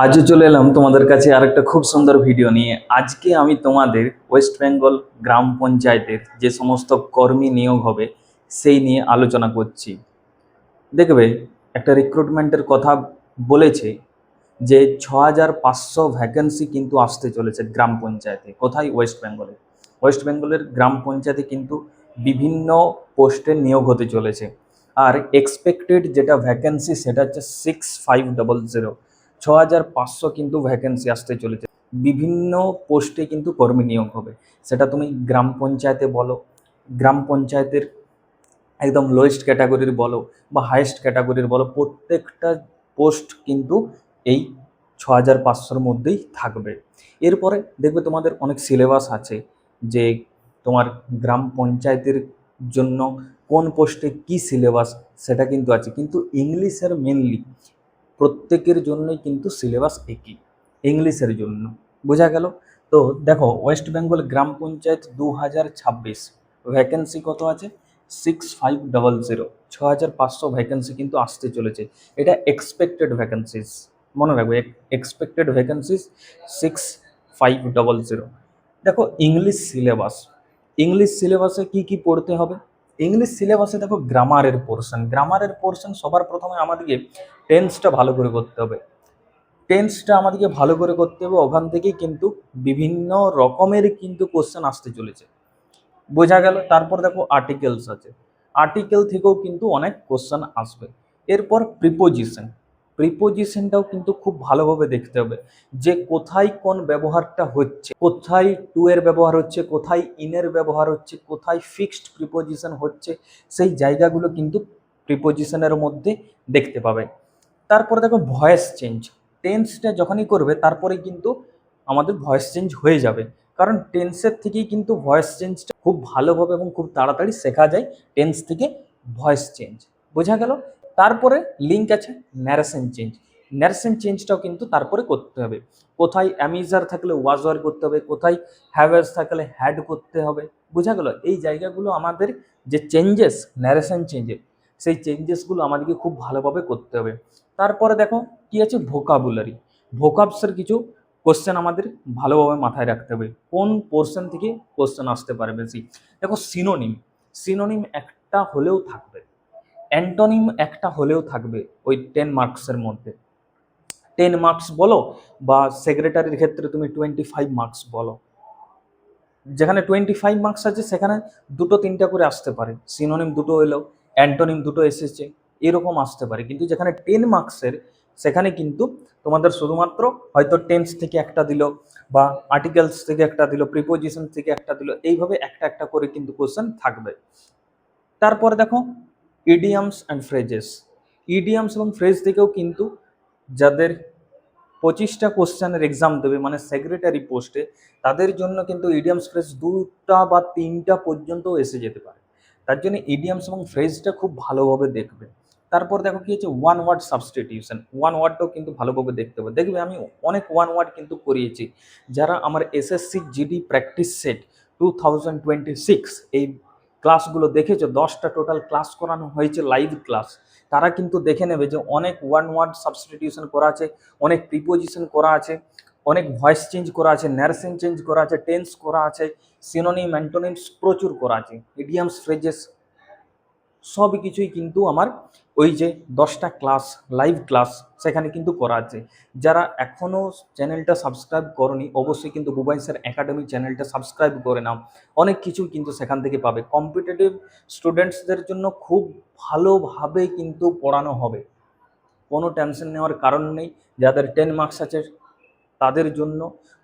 আজও চলে এলাম তোমাদের কাছে আরেকটা খুব সুন্দর ভিডিও নিয়ে। আজকে আমি তোমাদের ওয়েস্ট বেঙ্গল গ্রাম পঞ্চায়েতের যে সমস্ত কর্মী নিয়োগ হবে সেই নিয়ে আলোচনা করছি। দেখবে, একটা রিক্রুটমেন্টের কথা বলেছে যে 6500 ভ্যাকেন্সি কিন্তু আসতে চলেছে গ্রাম পঞ্চায়েতে। কোথায়? ওয়েস্ট বেঙ্গলে। ওয়েস্ট বেঙ্গলের গ্রাম পঞ্চায়েতে কিন্তু বিভিন্ন পোস্টে নিয়োগ হতে চলেছে। আর এক্সপেক্টেড যেটা ভ্যাকেন্সি সেটা হচ্ছে 6500। 6500 কিন্তু ভ্যাকেন্সি আসতে চলেছে। বিভিন্ন পোস্টে কিন্তু কর্মী নিয়োগ হবে। সেটা তুমি গ্রাম পঞ্চায়েতে বলো, গ্রাম পঞ্চায়েতের একদম লোয়েস্ট ক্যাটাগরির বলো বা হাইয়েস্ট ক্যাটাগরির বলো, প্রত্যেকটা পোস্ট কিন্তু এই 6500-র মধ্যেই থাকবে। এরপরে দেখবে তোমাদের অনেক সিলেবাস আছে যে তোমার গ্রাম পঞ্চায়েতের জন্য কোন পোস্টে কি সিলেবাস সেটা কিন্তু আছে, কিন্তু ইংলিশের মেনলি প্রত্যেকের জন্যই কিন্তু সিলেবাস একই, ইংলিশের জন্য। বোঝা গেল? তো দেখো, ওয়েস্ট বেঙ্গল গ্রাম পঞ্চায়েত 2026 ভ্যাকেন্সি কত আছে? 6500। 6500 ভ্যাকেন্সি কিন্তু আসতে চলেছে। এটা এক্সপেক্টেড ভ্যাকেন্সিস, মনে রাখবে, এক্সপেক্টেড ভ্যাকেন্সিস 6500। দেখো, ইংলিশ সিলেবাস, ইংলিশ সিলেবাসে কি কি পড়তে হবে? ইংলিশ সিলেবাসে দেখো, গ্রামারের পোর্শন সবার প্রথমে আমাদেরকে টেন্সটা ভালো করে করতে হবে। টেন্সটা আমাদেরকে ভালো করে করতে হবে, ওখান থেকেই কিন্তু বিভিন্ন রকমের কিন্তু কোশ্চেন আসতে চলেছে। বোঝা গেল? তারপর দেখো আর্টিকেলস আছে, আর্টিকেল থেকেও কিন্তু অনেক কোশ্চেন আসবে। এরপর প্রিপোজিশন, প্রিপোজিশনটাও কিন্তু খুব ভালোভাবে দেখতে হবে যে কোথায় কোন ব্যবহারটা হচ্ছে, কোথায় টু এর ব্যবহার হচ্ছে, কোথায় ইনের ব্যবহার হচ্ছে, কোথায় ফিক্সড প্রিপোজিশন হচ্ছে, সেই জায়গাগুলো কিন্তু প্রিপোজিশনের মধ্যে দেখতে পাবে। তারপরে দেখো ভয়েস চেঞ্জ, টেন্সটা যখনই করবে তারপরে কিন্তু আমাদের ভয়েস চেঞ্জ হয়ে যাবে, কারণ টেন্সের থেকেই কিন্তু ভয়েস চেঞ্জটা খুব ভালোভাবে এবং খুব তাড়াতাড়ি শেখা যায়, টেন্স থেকে ভয়েস চেঞ্জ। বোঝা গেল? তারপরে লিঙ্ক আছে ন্যারেশন চেঞ্জ, ন্যারেশন চেঞ্জটাও কিন্তু তারপরে করতে হবে। কোথায় অ্যামিজার থাকলে ওয়াজওয়ার করতে হবে, কোথায় হ্যাভেজ থাকলে হ্যাড করতে হবে। বোঝা গেল? এই জায়গাগুলো আমাদের যে চেঞ্জেস, ন্যারেশন চেঞ্জের, সেই চেঞ্জেসগুলো আমাদেরকে খুব ভালোভাবে করতে হবে। তারপরে দেখো কি আছে, ভোকাবুলারি, ভোকাবসের কিছু কোশ্চেন আমাদের ভালোভাবে মাথায় রাখতে হবে, কোন পোর্শন থেকে কোশ্চেন আসতে পারে বেশি। দেখো সিনোনিম, সিনোনিম একটা হলেও থাকবে, অ্যান্টোনিম একটা হলেও থাকবে ওই 10 মার্কসের মধ্যে। 10 মার্কস বলো বা সেক্রেটারির ক্ষেত্রে তুমি 25 মার্কস বলো, যেখানে 25 মার্কস আছে সেখানে দুটো তিনটা করে আসতে পারে, সিনোনিম দুটো এলো, অ্যান্টোনিম দুটো এসেছে, এরকম আসতে পারে। কিন্তু যেখানে 10 মার্কসের সেখানে কিন্তু তোমাদের শুধুমাত্র হয়তো টেন্স থেকে একটা দিল বা আর্টিকেলস থেকে একটা দিল, প্রিপোজিশন থেকে একটা দিল, এইভাবে একটা একটা করে কিন্তু কোশ্চেন থাকবে। তারপরে দেখো ইডিয়ামস অ্যান্ড ফ্রেজেস, ইডিয়ামস এবং ফ্রেজ থেকেও কিন্তু যাদের 25টা কোশ্চেনের এক্সাম দেবে মানে সেক্রেটারি পোস্টে, তাদের জন্য কিন্তু ইডিয়ামস ফ্রেজ 2টা বা 3টা পর্যন্ত এসে যেতে পারে। তার জন্য ইডিয়ামস এবং ফ্রেজটা খুব ভালোভাবে দেখবে। তারপর দেখো কি হচ্ছে, ওয়ান ওয়ার্ড সাবস্টিটিউশন, ওয়ান ওয়ার্ডটাও কিন্তু ভালোভাবে দেখতে হবে। দেখবে আমি অনেক ওয়ান ওয়ার্ড কিন্তু করিয়েছি, যারা আমার এসএসসি জিডি প্র্যাকটিস সেট 2026 এই ক্লাসগুলো দেখেছো, 10টা টোটাল ক্লাস করানো হয়েছে লাইভ ক্লাস, তারা কিন্তু দেখে নেবে যে অনেক ওয়ান ওয়ার্ড সাবস্টিটিউশন করা আছে, অনেক প্রিপোজিশন করা আছে, অনেক ভয়েস চেঞ্জ করা আছে, ন্যারেশন চেঞ্জ করা আছে, টেন্স করা আছে, সিনোনিম অ্যান্টোনিমস প্রচুর করা আছে, ইডিয়ামস ফ্রেজেস সব কিছুই কিন্তু আমার ওই যে 10টা ক্লাস লাইভ ক্লাস সেখানে কিন্তু করা আছে। যারা এখনও চ্যানেলটা সাবস্ক্রাইব করনি অবশ্যই কিন্তু বুবাই স্যার একাডেমি চ্যানেলটা সাবস্ক্রাইব করে নাও, অনেক কিছু কিন্তু সেখান থেকে পাবে। কম্পিটিটিভ স্টুডেন্টসদের জন্য খুব ভালোভাবে কিন্তু পড়ানো হবে, কোনো টেনশন নেওয়ার কারণ নেই। যাদের 10 মার্কস আছে তাদের জন্য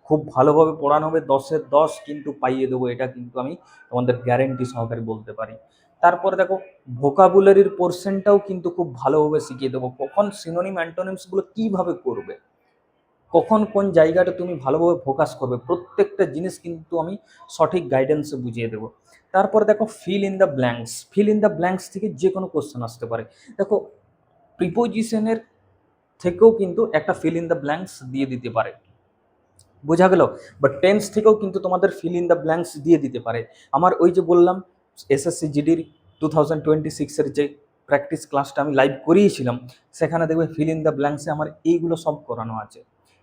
খুব ভালোভাবে পড়ানো হবে, 10-এর 10 কিন্তু পাইয়ে দেবো, এটা কিন্তু আমি তোমাদের গ্যারেন্টি সহকারে বলতে পারি। তারপরে দেখো ভোকাবুলারির পোর্শনটাও কিন্তু খুব ভালোভাবে শিখিয়ে দেবো, কখন সিনোনিম অ্যান্টোনিমসগুলো কীভাবে করবে, কখন কোন জায়গাটা তুমি ভালোভাবে ফোকাস করবে, প্রত্যেকটা জিনিস কিন্তু আমি সঠিক গাইডেন্সে বুঝিয়ে দেবো। তারপরে দেখো fill in the blanks, fill in the blanks থেকে যে কোনো কোশ্চেন আসতে পারে। দেখো প্রিপোজিশনের থেকেও কিন্তু একটা ফিল ইন দ্য ব্ল্যাঙ্কস দিয়ে দিতে পারে। বোঝা গেল? বাট টেন্স থেকেও কিন্তু তোমাদের ফিল ইন দ্য ব্ল্যাঙ্কস দিয়ে দিতে পারে। আমার ওই যে বললাম এসএসসি জিডির 2026-এর যে প্র্যাকটিস ক্লাসটা আমি লাইভ করিয়েছিলাম, সেখানে দেখবে ফিল ইন দ্য ব্ল্যাঙ্কসে আমার এইগুলো সব করানো আছে।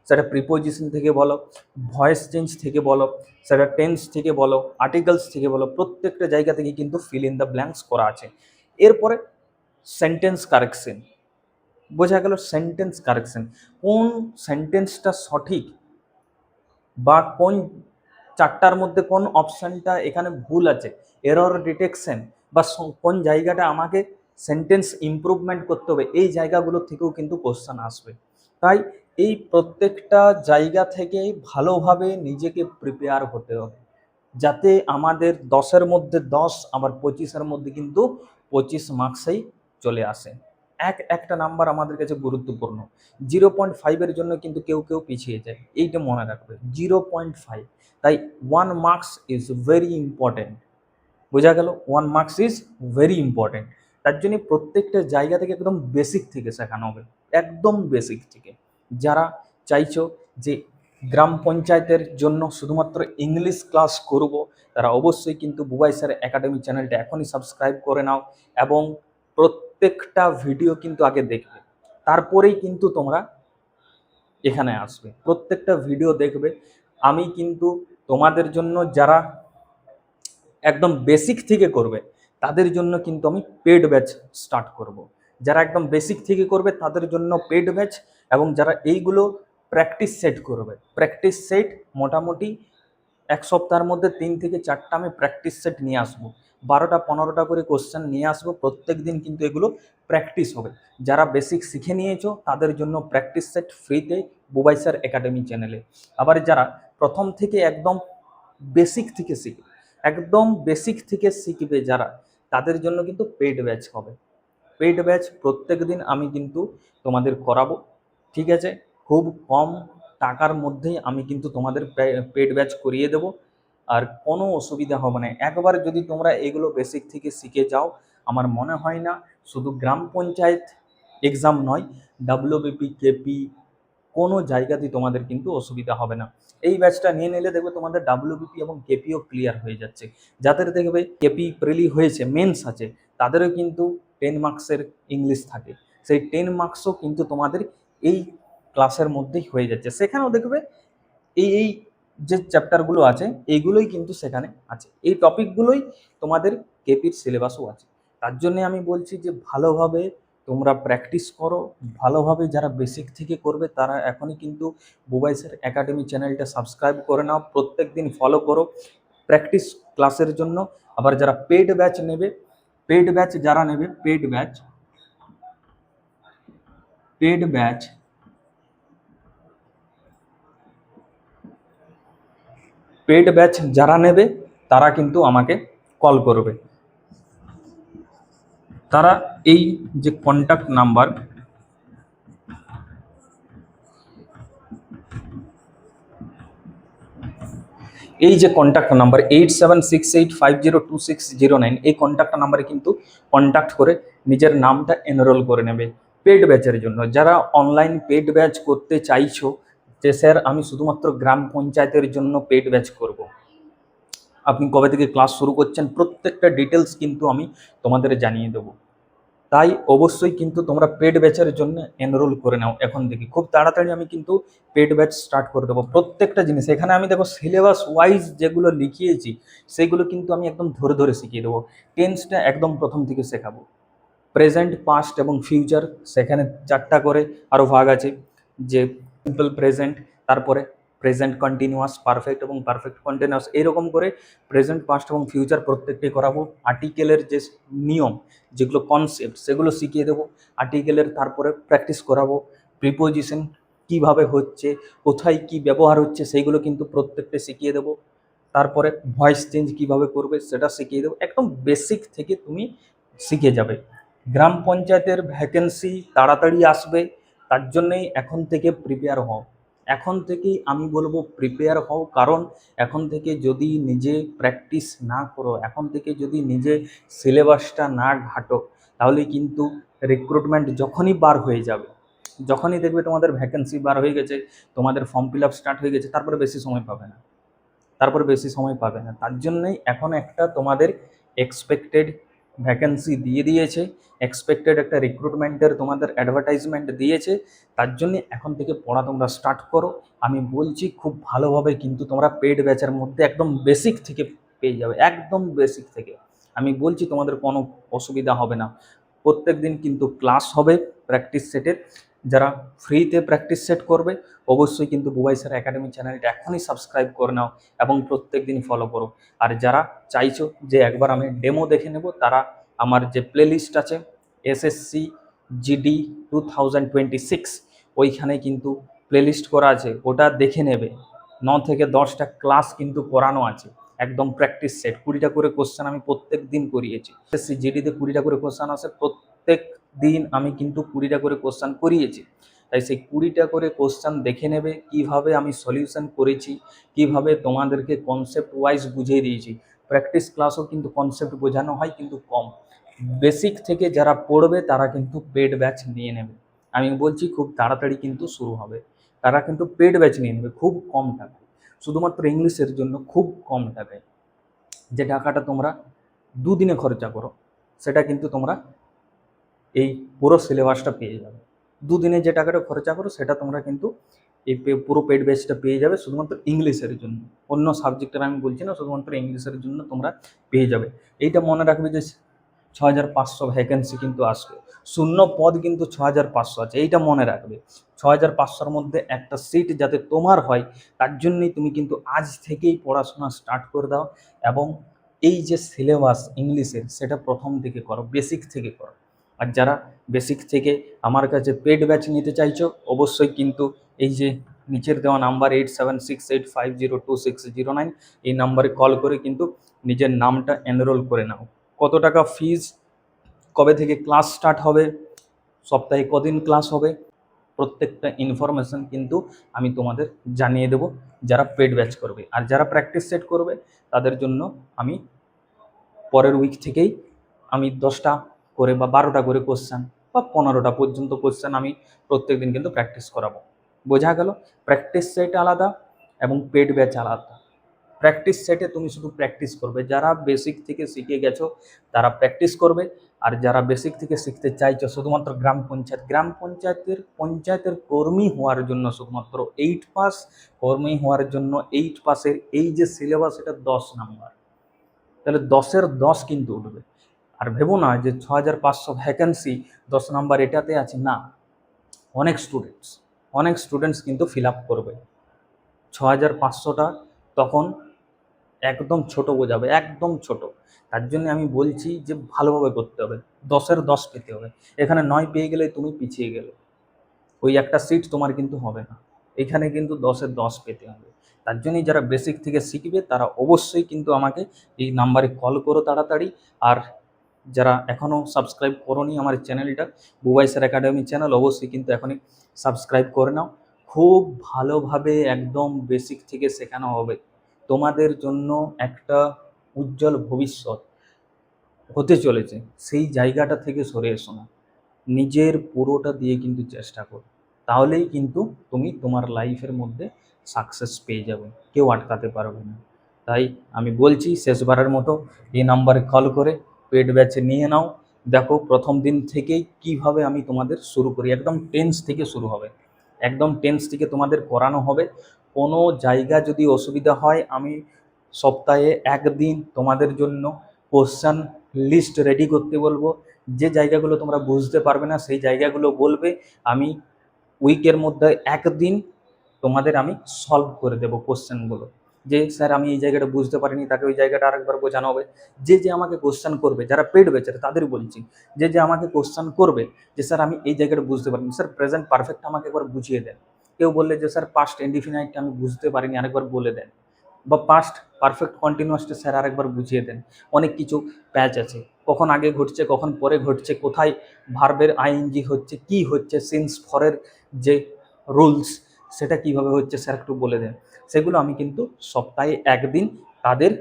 সেটা প্রিপোজিশন থেকে বলো, ভয়েস চেঞ্জ থেকে বলো, সেটা টেন্স থেকে বলো, আর্টিকেলস থেকে বলো, প্রত্যেকটা জায়গা থেকে কিন্তু ফিল ইন দ্য ব্ল্যাঙ্কস করা আছে। এরপরে সেন্টেন্স কারেকশন, বোঝা গেল সেন্টেন্স কারেকশন, কোন সেন্টেন্সটা সঠিক বা কোন চারটার মধ্যে কোন অপশানটা এখানে ভুল আছে, এরর ডিটেকশন, বা কোন জায়গাটা আমাকে সেন্টেন্স ইমপ্রুভমেন্ট করতে হবে, এই জায়গাগুলো থেকেও কিন্তু কোশ্চেন আসবে। তাই এই প্রত্যেকটা জায়গা থেকে ভালোভাবে নিজেকে প্রিপেয়ার হতে হবে, যাতে আমাদের 10-এর মধ্যে 10, আবার 25-এর মধ্যে কিন্তু 25 মার্কসেই চলে আসে। একটা নাম্বার আমাদের কাছে গুরুত্বপূর্ণ। 0.5-এর জন্য কিন্তু কেউ কেউ পিছিয়ে যায়, এইটা মনে রাখবে, 0.5। তাই 1 মার্কস ইজ ভেরি ইম্পর্টেন্ট, বোঝা গেল, 1 মার্কস ইজ ভেরি ইম্পর্টেন্ট। তার জন্য প্রত্যেকটা জায়গা থেকে একদম বেসিক থেকে শেখানো হবে, একদম বেসিক থেকে। যারা চাইছো যে গ্রাম পঞ্চায়েতের জন্য শুধুমাত্র ইংলিশ ক্লাস করব, তারা অবশ্যই কিন্তু বুবাই স্যার একাডেমি চ্যানেলটা এখনই সাবস্ক্রাইব করে নাও, এবং প্রত্যেকটা ভিডিও কিন্তু আগে দেখবে, তারপরেই কিন্তু তোমরা এখানে আসবে, প্রত্যেকটা ভিডিও দেখবে। আমি কিন্তু তোমাদের জন্য, যারা একদম বেসিক থেকে করবে তাদের জন্য কিন্তু আমি পেড ব্যাচ স্টার্ট করব। যারা একদম বেসিক থেকে করবে তাদের জন্য পেড ব্যাচ, এবং যারা এইগুলো প্র্যাকটিস সেট করবে, প্র্যাকটিস সেট মোটামুটি 1 সপ্তাহের মধ্যে 3 থেকে 4টা আমি প্র্যাকটিস সেট নিয়ে আসবো, 12টা 15টা করে কোশ্চেন নিয়ে আসবো, প্রত্যেক দিন কিন্তু এগুলো প্র্যাকটিস হবে। যারা বেসিক শিখে নিয়েছো তাদের জন্য প্র্যাকটিস সেট ফ্রিতে বুবাই স্যার একাডেমি চ্যানেলে। আবার যারা প্রথম থেকে একদম বেসিক থেকে শিখবে, একদম বেসিক থেকে শিখবে যারা, তাদের জন্য কিন্তু পেড ব্যাচ হবে। পেড ব্যাচ প্রত্যেক দিন আমি কিন্তু তোমাদের করাবো, ঠিক আছে? খুব কম টাকার মধ্যেই আমি কিন্তু তোমাদের পেড ব্যাচ করিয়ে দেবো, আর কোনো অসুবিধা হবে না। একবার যদি তোমরা এগুলো বেসিক থেকে শিখে যাও, আমার মনে হয় না শুধু গ্রাম পঞ্চায়েত এক্সাম নয়, ডাব্লিউবিপি, কেপি, কোনো জায়গাতেই তোমাদের কিন্তু অসুবিধা হবে না। এই ব্যাচটা নিয়ে নিলে দেখবে তোমাদের ডাব্লিউবিপি এবং কেপিও ক্লিয়ার হয়ে যাচ্ছে। যাদের দেখবে কেপি প্রিলি হয়েছে, মেন্স আছে, তাদেরও কিন্তু 10 মার্কসের ইংলিশ থাকে, সেই 10 মার্কসও কিন্তু তোমাদের এই ক্লাসের মধ্যেই হয়ে যাচ্ছে। সেখানেও দেখবে এই যে চ্যাপ্টারগুলো আছে এইগুলোই কিন্তু সেখানে আছে, এই টপিকগুলোই তোমাদের কেপির সিলেবাসও আছে। তার জন্যে আমি বলছি যে ভালোভাবে তোমরা প্র্যাকটিস করো, ভালোভাবে যারা বেসিক থেকে করবে তারা এখনই কিন্তু বুবাই স্যার একাডেমি চ্যানেলটা সাবস্ক্রাইব করে নাও, প্রত্যেক দিন ফলো করো প্র্যাকটিস ক্লাসের জন্য। আবার যারা পেড ব্যাচ নেবে, পেড ব্যাচ যারা নেবে, পেড ব্যাচ পেড ব্যাচ যারা নেবে তারা কিন্তু আমাকে কল করবে। তারা এই যে কন্ট্যাক্ট নাম্বার, এই যে কন্ট্যাক্ট নাম্বার 8768502609, এই কন্ট্যাক্ট নাম্বারে কিন্তু কন্ট্যাক্ট করে নিজের নামটা এনরোল করে নেবে পেড ব্যাচের জন্য। যারা অনলাইন পেড ব্যাচ করতে চাইছো যে স্যার আমি শুধুমাত্র গ্রাম পঞ্চায়েতের জন্য পেড ব্যাচ করব, আপনি কবে থেকে ক্লাস শুরু করছেন, প্রত্যেকটা ডিটেলস কিন্তু আমি তোমাদের জানিয়ে দেবো। তাই অবশ্যই কিন্তু তোমরা পেড ব্যাচের জন্য এনরোল করে নাও এখন থেকে, খুব তাড়াতাড়ি আমি কিন্তু পেড ব্যাচ স্টার্ট করে দেবো। প্রত্যেকটা জিনিস এখানে আমি দেখো সিলেবাস ওয়াইজ যেগুলো লিখিয়েছি সেগুলো কিন্তু আমি একদম ধরে ধরে শিখিয়ে দেবো। টেন্সটা একদম প্রথম থেকে শেখাবো, প্রেজেন্ট, পাস্ট এবং ফিউচার সেখানে 4টা করে আরও ভাগ আছে, যে সিম্পল প্রেজেন্ট, তারপরে প্রেজেন্ট কন্টিনিউয়াস, পারফেক্ট এবং পারফেক্ট কন্টিনিউয়াস, এরকম করে প্রেজেন্ট, পাস্ট এবং ফিউচার প্রত্যেকটাই করাবো। আর্টিকেলের যে নিয়ম, যেগুলো কনসেপ্ট, সেগুলো শিখিয়ে দেবো আর্টিকেলের, তারপরে প্র্যাকটিস করাবো। প্রিপোজিশন কিভাবে হচ্ছে, কোথায় কি ব্যবহার হচ্ছে, সেইগুলো কিন্তু প্রত্যেকটা শিখিয়ে দেবো। তারপরে ভয়েস চেঞ্জ কিভাবে করবে সেটা শিখিয়ে দেবো, একদম বেসিক থেকে তুমি শিখে যাবে। গ্রাম পঞ্চায়েতের ভ্যাকেন্সি তাড়াতাড়ি আসবে, তার জন্যেই এখন থেকে প্রিপেয়ার হও, এখন থেকেই আমি বলবো প্রিপেয়ার হও। কারণ এখন থেকে যদি নিজে প্র্যাকটিস না করো, এখন থেকে যদি নিজে সিলেবাসটা না ঘাটো, তাহলে কিন্তু রিক্রুটমেন্ট যখনই বার হয়ে যাবে, যখনই দেখবে তোমাদের ভ্যাকেন্সি বার হয়ে গেছে, তোমাদের ফর্ম ফিল আপ স্টার্ট হয়ে গেছে, তারপরে বেশি সময় পাবে না, তারপরে বেশি সময় পাবে না। তার জন্যই এখন একটা তোমাদের এক্সপেক্টেড ভ্যাকেন্সি দিয়ে দিয়েছে, এক্সপেক্টেড একটা রিক্রুটমেন্টের তোমাদের অ্যাডভার্টাইজমেন্ট দিয়েছে। তার জন্য এখন থেকে পড়া তোমরা স্টার্ট করো। আমি বলছি খুব ভালোভাবে কিন্তু তোমরা পেড ব্যাচের মধ্যে একদম বেসিক থেকে পেয়ে যাবে, একদম বেসিক থেকে। আমি বলছি তোমাদের কোনো অসুবিধা হবে না। প্রত্যেক দিন কিন্তু ক্লাস হবে প্র্যাকটিস সেটের। যারা ফ্রিতে প্র্যাকটিস সেট করবে অবশ্যই কিন্তু বুবাই স্যার একাডেমি চ্যানেলটা এখনই সাবস্ক্রাইব করে নাও এবং প্রত্যেক দিন ফলো করো। আর যারা চাইছো যে একবার আমি ডেমো দেখে নেব, তারা আমার যে প্লেলিস্ট আছে এসএসসি জিডি 2026, ওইখানে কিন্তু প্লেলিস্ট করা আছে, ওটা দেখে নেবে। 9 থেকে 10টা ক্লাস কিন্তু করানো আছে, একদম প্র্যাকটিস সেট। 20টা করে কোশ্চেন আমি প্রত্যেক দিন করিয়েছি। এসএসসি জিডিতে 20টা করে কোশ্চেন আছে, প্রত্যেক দিন আমি কিন্তু 20টা করে কোশ্চেন করিয়েছি। তাই সেই 20টা করে কোশ্চেন দেখে নেবে, কিভাবে আমি সলিউশন করেছি, কিভাবে তোমাদেরকে কনসেপ্ট ওয়াইজ বুঝিয়ে দিয়েছি। প্র্যাকটিস ক্লাসও কিন্তু কনসেপ্ট বোঝানো হয় কিন্তু কম। বেসিক থেকে যারা পড়বে তারা কিন্তু পেড ব্যাচ নিয়ে নেবে। আমি বলছি খুব তাড়াতাড়ি কিন্তু শুরু হবে, তারা কিন্তু পেড ব্যাচ নিয়ে নেবে খুব কম টাকায়, শুধুমাত্র ইংলিশের জন্য খুব কম টাকায়। যে টাকাটা তোমরা দুদিনে খরচা করো সেটা কিন্তু তোমরা এই পুরো সিলেবাসটা পেয়ে যাবে। দুদিনে যে টাকাটা খরচা করো সেটা তোমরা কিন্তু এই পুরো পেড ব্যাচটা পেয়ে যাবে শুধুমাত্র ইংলিশের জন্য। অন্য সাবজেক্টের আমি বলছি না, শুধুমাত্র ইংলিশের জন্য তোমরা পেয়ে যাবে। এইটা মনে রাখবে যে 6500 ভ্যাকেন্সি কিন্তু আসবে, শূন্য পদ কিন্তু 6500 আছে, এইটা মনে রাখবে। 6500-র মধ্যে একটা সিট যাতে তোমার হয়, তার জন্যই তুমি কিন্তু আজ থেকেই পড়াশোনা স্টার্ট করে দাও। এবং এই যে সিলেবাস ইংলিশের, সেটা প্রথম থেকে করো, বেসিক থেকে করো। আর যারা বেসিক থেকে আমার কাছে পেড ব্যাচ নিতে চাইছো, অবশ্যই কিন্তু এই যে নিচের দেওয়া নাম্বার 8768502609, এই নাম্বারে কল করে কিন্তু নিজের নামটা এনরোল করে নাও। কত টাকা ফিজ, কবে থেকে ক্লাস স্টার্ট হবে, সপ্তাহে কদিন ক্লাস হবে, প্রত্যেকটা ইনফরমেশন কিন্তু আমি তোমাদের জানিয়ে দেব যারা পেড ব্যাচ করবে। আর যারা প্র্যাকটিস সেট করবে তাদের জন্য আমি পরের উইক থেকেই আমি 10টা করে বা 12টা করে কোশ্চেন বা 15টা পর্যন্ত কোশ্চেন আমি প্রত্যেক দিন কিন্তু প্র্যাকটিস করাবো। বোঝা গেল? প্র্যাকটিস সেট আলাদা এবং পেড ব্যাচ আলাদা। প্র্যাকটিস সেটে তুমি শুধু প্র্যাকটিস করবে, যারা বেসিক থেকে শিখে গেছো তারা প্র্যাকটিস করবে। আর যারা বেসিক থেকে শিখতে চাইছো শুধুমাত্র পঞ্চায়েতের কর্মী হওয়ার জন্য, শুধুমাত্র 8 পাস কর্মী হওয়ার জন্য 8 পাসের এই যে সিলেবাস, এটা 10 নাম্বার, তাহলে 10-এর 10 কিন্তু উঠবে। আর ভেবো না যে 6500 ভ্যাকেন্সি 10 নাম্বার এটাতে আছে, না। অনেক স্টুডেন্টস কিন্তু ফিল আপ করবে। 6500টা তখন একদম ছোট বোঝাবে, একদম ছোট। তার জন্য আমি বলছি যে ভালোভাবে করতে হবে, 10-এর 10 পেতে হবে। এখানে 9 পেয়ে গেলে তুমি পিছিয়ে গেলে, ওই একটা সিট তোমার কিন্তু হবে না। এখানে কিন্তু 10-এর 10 পেতে হবে। তার জন্যই যারা বেসিক থেকে শিখবে তারা অবশ্যই কিন্তু আমাকে এই নাম্বারে কল করো তাড়াতাড়ি। আর যারা এখনও সাবস্ক্রাইব করোনি আমার চ্যানেলটা, বুবাই স্যার একাডেমি চ্যানেল, অবশ্যই কিন্তু এখনই সাবস্ক্রাইব করে নাও। খুব ভালোভাবে একদম বেসিক থেকে শেখানো হবে। তোমাদের জন্য একটা উজ্জ্বল ভবিষ্যৎ হতে চলেছে, সেই জায়গাটা থেকে সরে এসো না। নিজের পুরোটা দিয়ে কিন্তু চেষ্টা করো, তাহলেই কিন্তু তুমি তোমার লাইফের মধ্যে সাকসেস পেয়ে যাবে, কেউ আটকাতে পারবে না। তাই আমি বলছি শেষবারের মতো, এই নাম্বারে কল করে পেড ব্যাচে নিয়ে নাও। দেখো প্রথম দিন থেকেই কিভাবে আমি তোমাদের শুরু করি, একদম টেন্স থেকে শুরু হবে, একদম টেন্স থেকে তোমাদের করানো হবে। কোনো জায়গা যদি অসুবিধা হয়, আমি সপ্তাহে একদিন তোমাদের জন্য কোশ্চেন লিস্ট রেডি করতে বলবো। যে জায়গাগুলো তোমরা বুঝতে পারবে না সেই জায়গাগুলো বলবে, আমি উইকের মধ্যে একদিন তোমাদের আমি সলভ করে দেবো কোশ্চেনগুলো। যে স্যার আমি এই জায়গাটা বুঝতে পারিনি, তাকে ওই জায়গাটা আরেকবার বোঝানো হবে। যে আমাকে কোশ্চেন করবে, যারা পেড বেচারে তাদের বলছি, যে আমাকে কোশ্চেন করবে যে স্যার আমি এই জায়গাটা বুঝতে পারিনি, স্যার প্রেজেন্ট পারফেক্ট আমাকে একবার বুঝিয়ে দেন। কেউ বললে যে স্যার পাস্ট ইনডিফিনাইটটা আমি বুঝতে পারিনি, আরেকবার বলে দেন। বা পাস্ট পারফেক্ট কন্টিনিউয়াসটা স্যার আরেকবার বুঝিয়ে দেন। অনেক কিছু প্যাচ আছে, কখন আগে ঘটছে কখন পরে ঘটছে, কোথায় ভার্বের আইএনজি হচ্ছে, কি হচ্ছে, সিন্স ফরের যে রুলস সেটা কিভাবে হচ্ছে স্যার একটু বলে দেন। সেগুলো আমি কিন্তু সপ্তাহে একদিন তাদের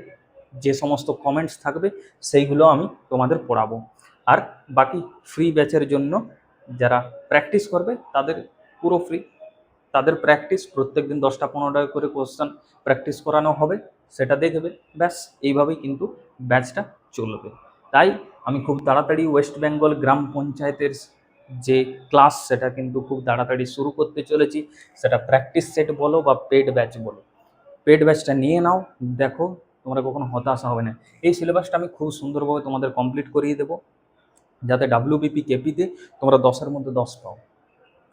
যে সমস্ত কমেন্টস থাকবে সেইগুলো আমি তোমাদের পড়াবো। আর বাকি ফ্রি ব্যাচের জন্য যারা প্র্যাকটিস করবে তাদের পুরো ফ্রি, তাদের প্র্যাকটিস প্রত্যেক দিন 10টা 15টা করে কোশ্চেন প্র্যাকটিস করানো হবে, সেটা দেখবে। ব্যাস এইভাবেই কিন্তু ব্যাচটা চলবে। তাই আমি খুব তাড়াতাড়ি ওয়েস্ট বেঙ্গল গ্রাম পঞ্চায়েতের যে ক্লাস সেটা কিন্তু খুব তাড়াতাড়ি শুরু করতে চলেছি। সেটা প্র্যাকটিস সেট বলো বা পেড ব্যাচ বলো, পেড ব্যাচটা নিয়ে নাও। দেখো, তোমরা কখনো হতাশা হবে না। এই সিলেবাসটা আমি খুব সুন্দরভাবে তোমাদের কমপ্লিট করিয়ে দেবো, যাতে ডাব্লিউবিপি কেপিতে তোমরা 10-এর মধ্যে 10 পাও।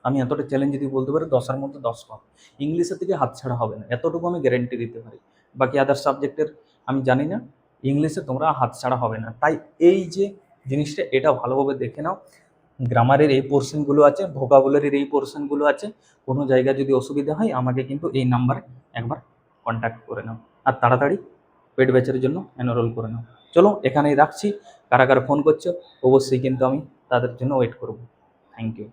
আমি এতটা চ্যালেঞ্জ দিয়ে বলতে পারি 10-এর মধ্যে 10 পাও। ইংলিশের দিকে হাতছাড়া হবে না, এতটুকু আমি গ্যারেন্টি দিতে পারি। বাকি আদার সাবজেক্টের আমি জানি না, ইংলিশে তোমরা হাতছাড়া হবে না। তাই এই যে জিনিসটা, এটা ভালোভাবে দেখে নাও। গ্রামারের এই পোর্শনগুলো আছে, ভোকাবুলারির এই পোর্শনগুলো আছে। কোনো জায়গায় যদি অসুবিধা হয় আমাকে কিন্তু এই নাম্বারে একবার কন্ট্যাক্ট করে নাও, আর তাড়াতাড়ি পেড ব্যাচের জন্য এনরোল করে নাও। চলো এখানেই রাখছি। কারা কারা ফোন করছো অবশ্যই কিন্তু আমি তাদের জন্য ওয়েট করব। Thank you.